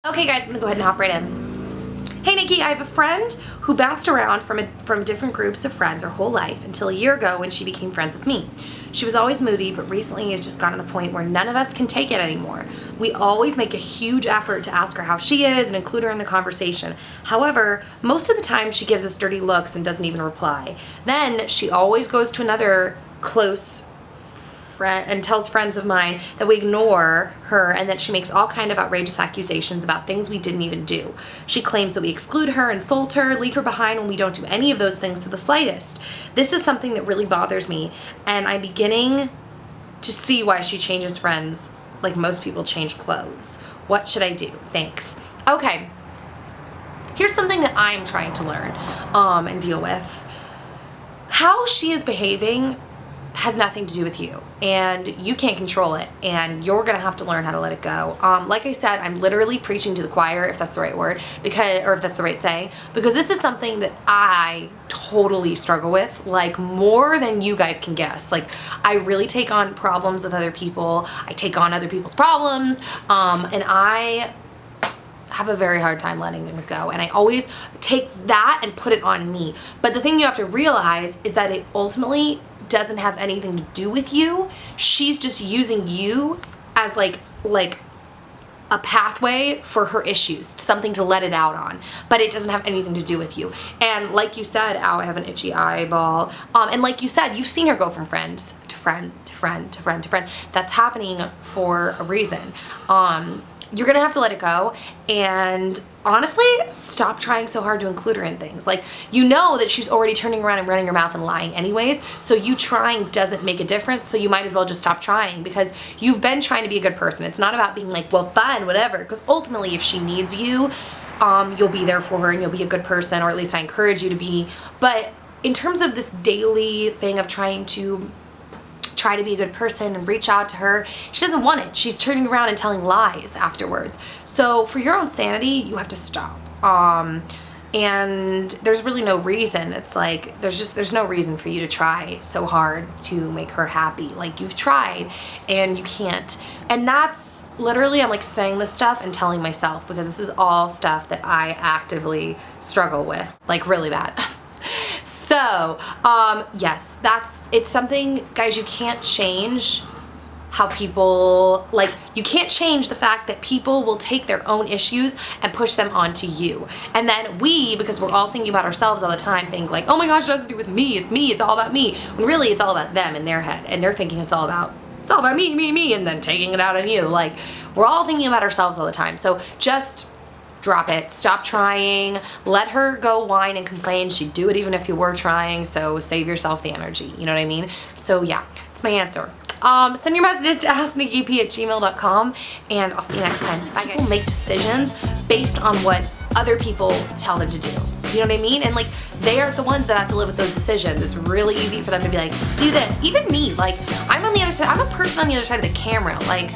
Okay guys, I'm gonna go ahead and hop right in. Hey Nikki, I have a friend who bounced around from different groups of friends her whole life until a year ago when she became friends with me. She was always moody, but recently has just gotten to the point where none of us can take it anymore. We always make a huge effort to ask her how she is and include her in the conversation. However, most of the time she gives us dirty looks and doesn't even reply. Then she always goes to another close friend and tells friends of mine that we ignore her and that she makes all kind of outrageous accusations about things we didn't even do. She claims that we exclude her, insult her, leave her behind when we don't do any of those things to the slightest. This is something that really bothers me, and I'm beginning to see why she changes friends like most people change clothes. What should I do? Thanks. Okay, here's something that I'm trying to learn and deal with. How she is behaving has nothing to do with you, and you can't control it, and you're gonna have to learn how to let it go. Like I said, I'm literally preaching to the choir, if that's the right word, or if that's the right saying, because this is something that I totally struggle with, like more than you guys can guess. Like, I really take on problems with other people, I take on other people's problems, and I have a very hard time letting things go, and I always take that and put it on me. But the thing you have to realize is that it ultimately doesn't have anything to do with you. She's just using you as like a pathway for her issues, something to let it out on, but it doesn't have anything to do with you. And like you said, ow, I have an itchy eyeball. And like you said, you've seen her go from friends to friend to friend to friend to friend. That's happening for a reason. You're gonna have to let it go, and honestly, stop trying so hard to include her in things. Like, you know that she's already turning around and running her mouth and lying anyways, so you trying doesn't make a difference, so you might as well just stop trying, because you've been trying to be a good person. It's not about being like, well, fine, whatever, because ultimately if she needs you, you'll be there for her and you'll be a good person, or at least I encourage you to be. But in terms of this daily thing of trying to be a good person and reach out to her, she doesn't want it. She's turning around and telling lies afterwards. So for your own sanity, you have to stop. And there's really no reason. It's like, there's no reason for you to try so hard to make her happy. Like, you've tried and you can't. And that's literally, I'm like saying this stuff and telling myself, because this is all stuff that I actively struggle with, like really bad. So, yes, it's something, guys, you can't change how people, like, you can't change the fact that people will take their own issues and push them onto you. And then we, because we're all thinking about ourselves all the time, think like, oh my gosh, it has to do with me, it's all about me. When really it's all about them in their head, and they're thinking it's all about me, and then taking it out on you. Like, we're all thinking about ourselves all the time. So just drop it. Stop trying. Let her go whine and complain. She'd do it even if you were trying, so save yourself the energy. You know what I mean? So yeah, that's my answer. Send your messages to asknikkip@gmail.com, and I'll see you next time. Bye, guys. People make decisions based on what other people tell them to do. You know what I mean? And like, they are the ones that have to live with those decisions. It's really easy for them to be like, do this. Even me, like, I'm on the other side. I'm a person on the other side of the camera. Like,